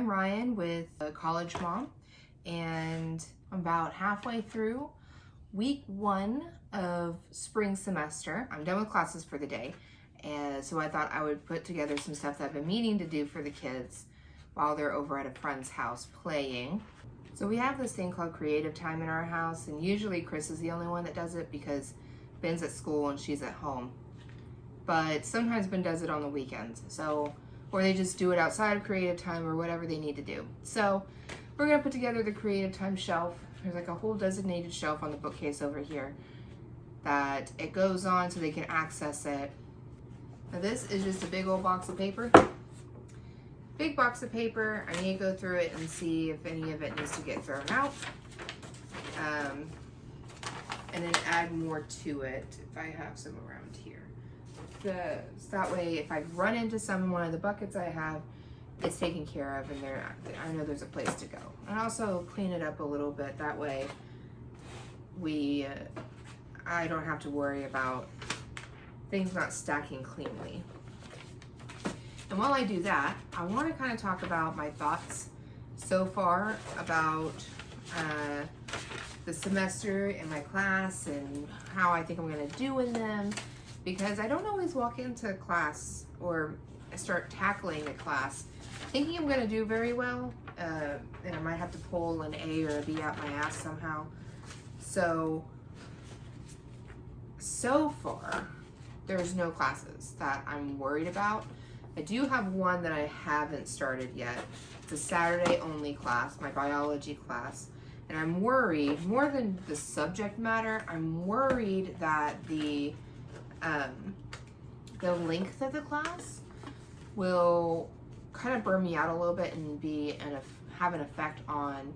I'm Ryan with College Mom, and I'm about halfway through week 1 of spring semester. I'm done with classes for the day, and so I thought I would put together some stuff that I've been meaning to do for the kids while they're over at a friend's house playing. So we have this thing called creative time in our house, and usually Chris is the only one that does it because Ben's at school and she's at home. But sometimes Ben does it on the weekends, or they just do it outside of creative time or whatever they need to do. So we're gonna put together the creative time shelf. There's like a whole designated shelf on the bookcase over here that it goes on so they can access it. Now this is just a big old box of paper. Big box of paper. I need to go through it and see if any of it needs to get thrown out. And then add more to it if I have some around here. So that way, if I run into some in one of the buckets I have, it's taken care of, and I know there's a place to go. And also clean it up a little bit. That way, I don't have to worry about things not stacking cleanly. And while I do that, I want to kind of talk about my thoughts so far about the semester in my class and how I think I'm going to do in them. Because I don't always walk into class or start tackling a class thinking I'm going to do very well, and I might have to pull an A or a B out my ass somehow. So far, there's no classes that I'm worried about. I do have one that I haven't started yet. It's a Saturday only class, my biology class. And I'm worried, more than the subject matter, I'm worried that the length of the class will kind of burn me out a little bit and have an effect on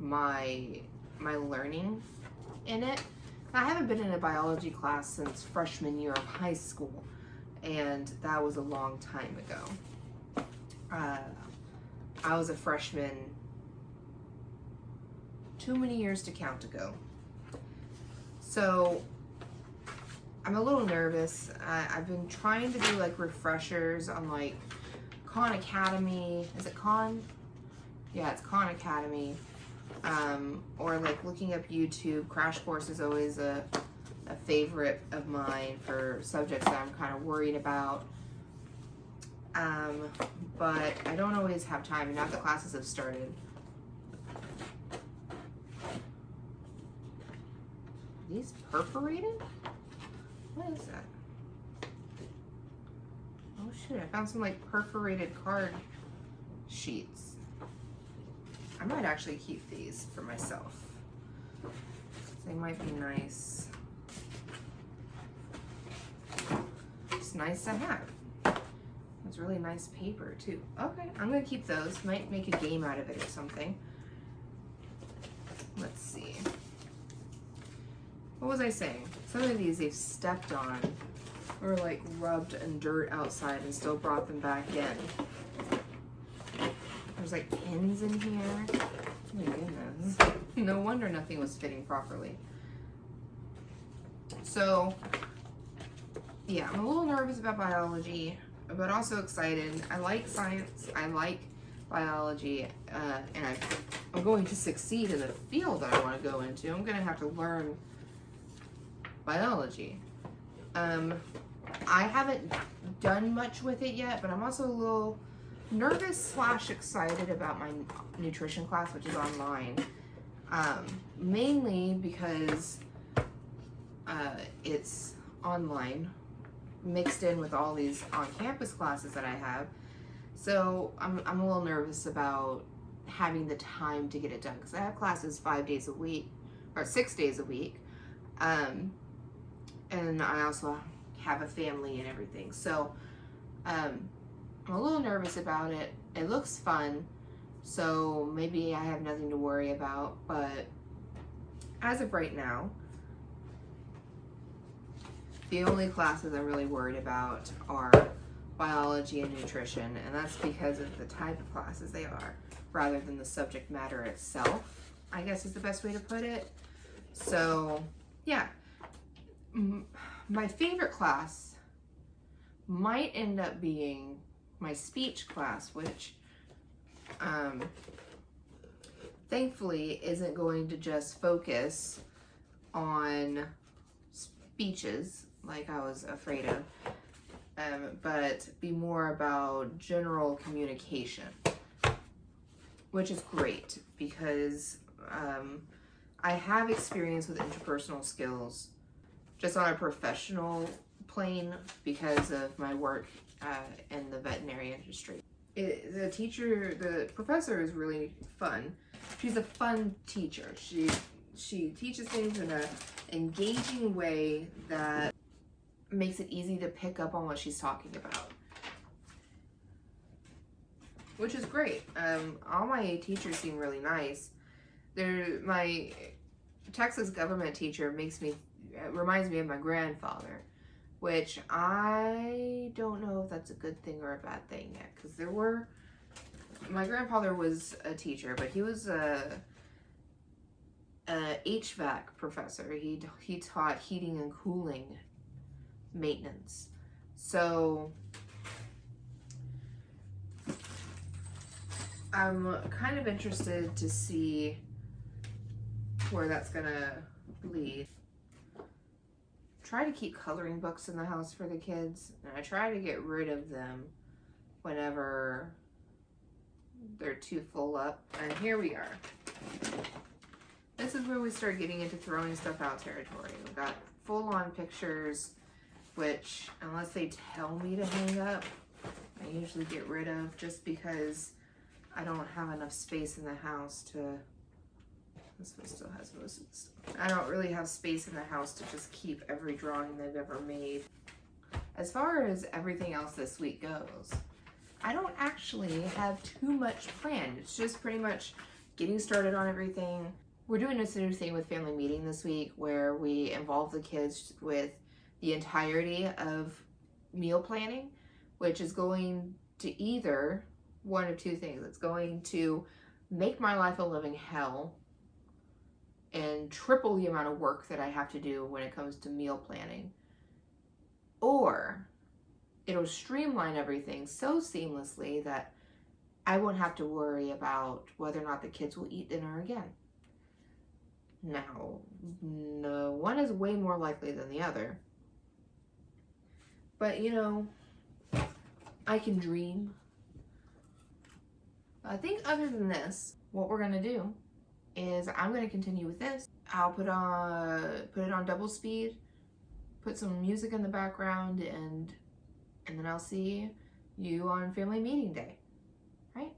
my learning in it. I haven't been in a biology class since freshman year of high school, and that was a long time ago. I was a freshman too many years to count ago. So I'm a little nervous. I've been trying to do like refreshers on like Khan Academy. Is it Khan? Yeah, it's Khan Academy. Or like looking up YouTube. Crash Course is always a favorite of mine for subjects that I'm kind of worried about. But I don't always have time, and now the classes have started. Are these perforated? What is that? Oh shit, I found some like perforated card sheets. I might actually keep these for myself. They might be nice. It's nice to have. It's really nice paper too. Okay, I'm gonna keep those. Might make a game out of it or something. Let's see. What was I saying? Some of these they've stepped on or like rubbed in dirt outside and still brought them back in. There's like pins in here. Oh my goodness. No wonder nothing was fitting properly. So yeah, I'm a little nervous about biology, but also excited. I like science. I like biology, and I'm going to succeed in the field that I want to go into. I'm going to have to learn biology. I haven't done much with it yet, but I'm also a little nervous / excited about my nutrition class, which is online. Mainly because it's online mixed in with all these on-campus classes that I have. So I'm a little nervous about having the time to get it done, because I have classes 5 days a week or 6 days a week. And I also have a family and everything. So I'm a little nervous about it. It looks fun, so maybe I have nothing to worry about. But as of right now, the only classes I'm really worried about are biology and nutrition, and that's because of the type of classes they are, rather than the subject matter itself, I guess is the best way to put it. So yeah, my favorite class might end up being my speech class, which thankfully isn't going to just focus on speeches like I was afraid of, but be more about general communication, which is great because I have experience with interpersonal skills just on a professional plane because of my work in the veterinary industry. The professor is really fun. She's a fun teacher. She teaches things in an engaging way that makes it easy to pick up on what she's talking about, which is great. All my teachers seem really nice. My Texas government teacher reminds me of my grandfather, which I don't know if that's a good thing or a bad thing yet, because my grandfather was a teacher, but he was a HVAC professor. He taught heating and cooling maintenance. So I'm kind of interested to see where that's gonna lead. Try to keep coloring books in the house for the kids, and I try to get rid of them whenever they're too full up. And here we are. This is where we start getting into throwing stuff out territory. We've got full-on pictures, which unless they tell me to hang up, I usually get rid of just because I don't have enough space in the house to... This one still has most of the stuff. I don't really have space in the house to just keep every drawing they've ever made. As far as everything else this week goes, I don't actually have too much planned. It's just pretty much getting started on everything. We're doing this new thing with Family Meeting this week where we involve the kids with the entirety of meal planning, which is going to either one of two things. It's going to make my life a living hell and triple the amount of work that I have to do when it comes to meal planning, or it'll streamline everything so seamlessly that I won't have to worry about whether or not the kids will eat dinner again. Now, no, one is way more likely than the other, but you know, I can dream. I think other than this, what we're gonna do is I'm going to continue with this. I'll put it on double speed, put some music in the background, and then I'll see you on Family Meeting Day, right?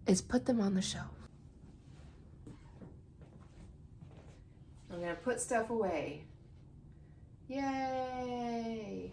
Is put them on the shelf. I'm gonna put stuff away. Yay!